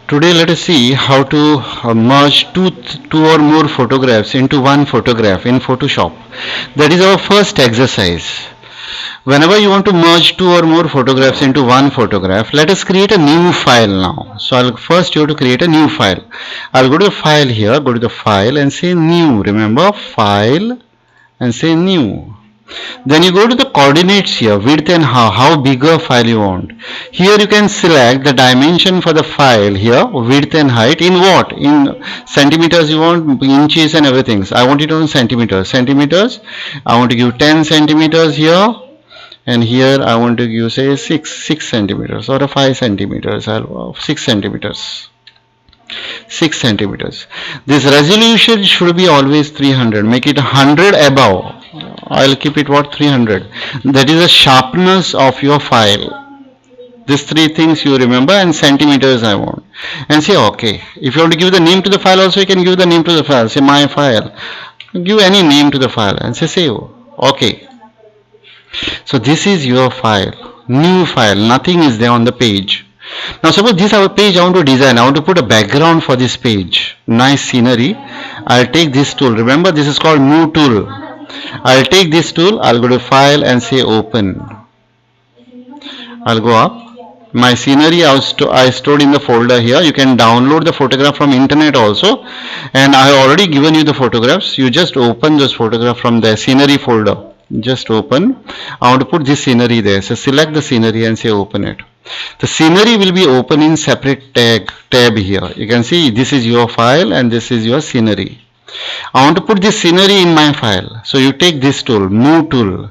Today let us see how to merge two or more photographs into one photograph in Photoshop. That is our first exercise. Whenever you want to merge two or more photographs into one photograph, let us create a new file now. So first you have to create a new file. I'll go to the file here, go to the file and say new. Remember, file and say new. Then you go to the coordinates here, width and how big a file you want. Here you can select the dimension for the file here, width and height in what? In centimeters you want, inches and everything. So I want it on centimeters. Centimeters, I want to give 10 centimeters here. And here I want to give say 6 centimeters or a 5 centimeters, 6 centimeters. 6 centimeters. This resolution should be always 300. Make it 100 above. I'll keep it what 300. That is the sharpness of your file. These three things you remember, and centimeters I want. And say okay. If you want to give the name to the file also, you can give the name to the file. Say my file. Give any name to the file and say save. Okay. So this is your file. New file. Nothing is there on the page. Now suppose this our page I want to design. I want to put a background for this page. Nice scenery. I'll take this tool. Remember, this is called Move tool. I'll take this tool. I'll go to file and say open. I'll go up. My scenery I stored in the folder here. You can download the photograph from internet also. And I have already given you the photographs. You just open this photograph from the scenery folder. Just open. I want to put this scenery there. So select the scenery and say open it. The scenery will be open in separate tab here. You can see this is your file and this is your scenery. I want to put this scenery in my file. So you take this tool, move tool,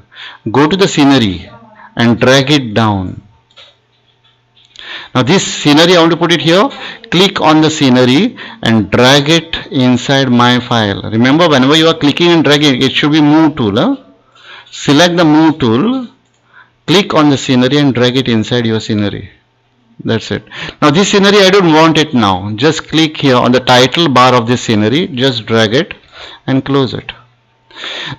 go to the scenery and drag it down. Now this scenery I want to put it here. Click on the scenery and drag it inside my file. Remember, whenever you are clicking and dragging, it should be move tool. Huh? Select the move tool. Click on the scenery and drag it inside your scenery. That's it. Now this scenery I don't want it now. Just click here on the title bar of this scenery. Just drag it and close it.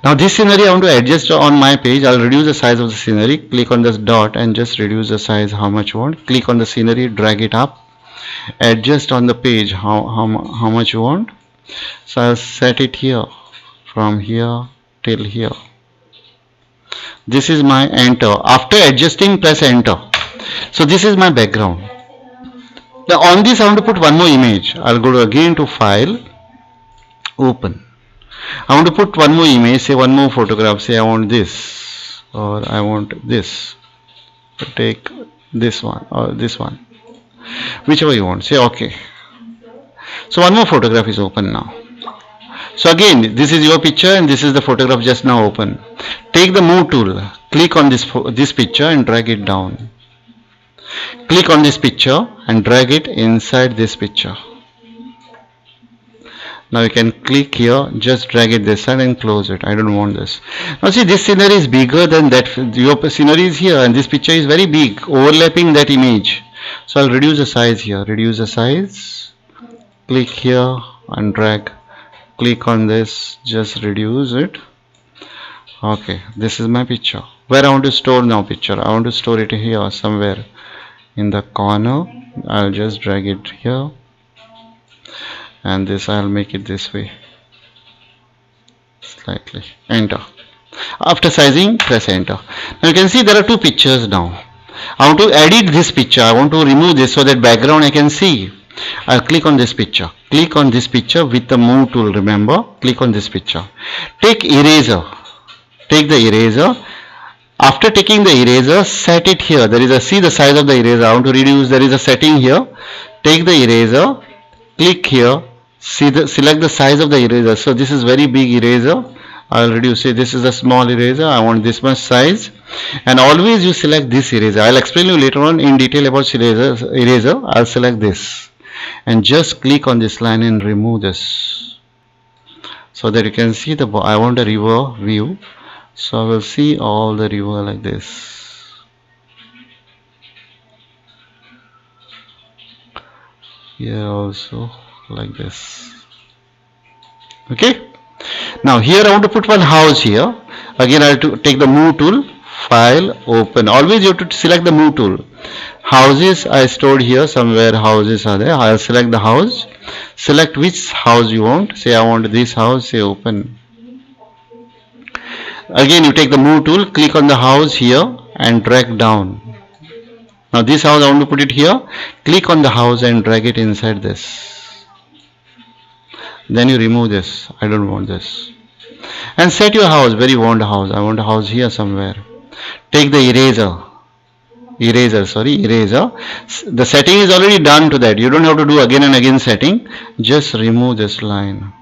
Now this scenery I want to adjust on my page. I'll reduce the size of the scenery. Click on this dot and just reduce the size how much you want. Click on the scenery, drag it up. Adjust on the page how much you want. So I'll set it here, from here till here. This is my enter. After adjusting, press enter. So this is my background. Now on this I want to put one more image. I'll go again to file, open. I want to put one more image, say one more photograph. Say I want this or I want this. Take this one or this one. Whichever you want. Say okay. So one more photograph is open now. So again, this is your picture and this is the photograph just now open. Take the move tool, click on this picture and drag it down. Click on this picture and drag it inside this picture. Now you can click here, just drag it this side and close it. I don't want this. Now see, this scenery is bigger than that. Your scenery is here and this picture is very big, overlapping that image. So I'll reduce the size here. Reduce the size. Click here and drag. Click on this, just reduce it. Okay, this is my picture. Where I want to store now picture? I want to store it here somewhere in the corner. I'll just drag it here. And this I'll make it this way. Slightly. Enter. After sizing, press enter. Now you can see there are two pictures now. I want to edit this picture. I want to remove this so that background I can see. I'll click on this picture. Click on this picture with the move tool. Remember, click on this picture. Take eraser. Take the eraser. After taking the eraser, set it here. There is a, see the size of the eraser. I want to reduce. There is a setting here. Take the eraser. Click here. Select the size of the eraser. So this is very big eraser. I'll reduce it. This is a small eraser. I want this much size. And always you select this eraser. I'll explain you later on in detail about eraser. I'll select this. And just click on this line and remove this so that you can see the I want a river view, so I will see all the river like this. Here also like this. Okay, now here I want to put one house here. Again I have to take the move tool, file, open. Always you have to select the move tool. Houses I stored here somewhere. Houses are there. I'll select the house. Select which house you want. Say I want this house. Say open. Again you take the move tool. Click on the house here and drag down. Now this house I want to put it here. Click on the house and drag it inside this. Then you remove this. I don't want this. And set your house where you want a house. I want a house here somewhere. Take the eraser. Eraser. The setting is already done to that. You don't have to do again and again setting. Just remove this line.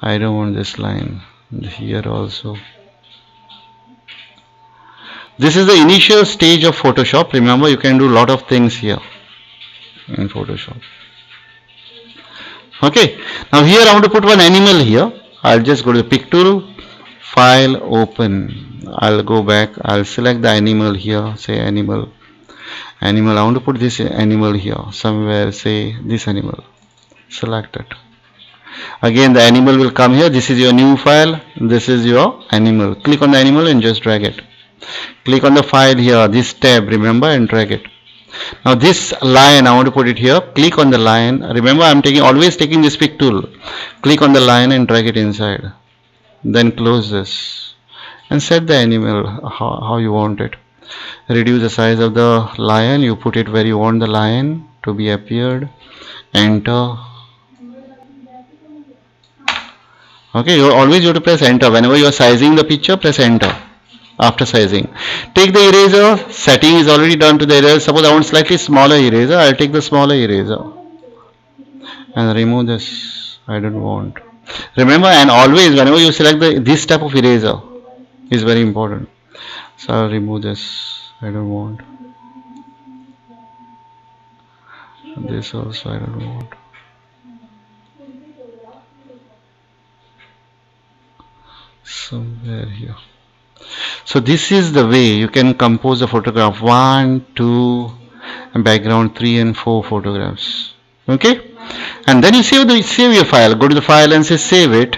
I don't want this line. Here also. This is the initial stage of Photoshop. Remember, you can do a lot of things here in Photoshop. Okay. Now here I want to put one animal here. I'll just go to the pick tool, file, open. I'll go back. I'll select the animal here. Say animal. I want to put this animal here somewhere. Say this animal. Select it. Again the animal will come here. This is your new file. This is your animal. Click on the animal and just drag it. Click on the file here, this tab, remember, and drag it. Now this line I want to put it here. Click on the line. Remember, I'm always taking this pick tool. Click on the line and drag it inside. Then close this and set the animal how you want it. Reduce the size of the lion. You put it where you want the lion to be appeared. Enter. Okay, you always have to press enter. Whenever you are sizing the picture, press enter. After sizing, take the eraser. Setting is already done to the eraser. Suppose I want slightly smaller eraser. I'll take the smaller eraser and remove this. I don't want. Remember, and always whenever you select this type of eraser is very important. So I'll remove this. I don't want. This also I don't want. Somewhere here. So this is the way you can compose a photograph. 1, 2, background 3 and 4 photographs. Okay, and then you save your file. Go to the file and say save it.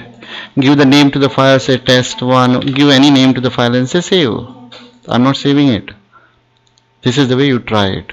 Give the name to the file. Say test1. Give any name to the file and say save. I'm not saving it. This is the way you try it.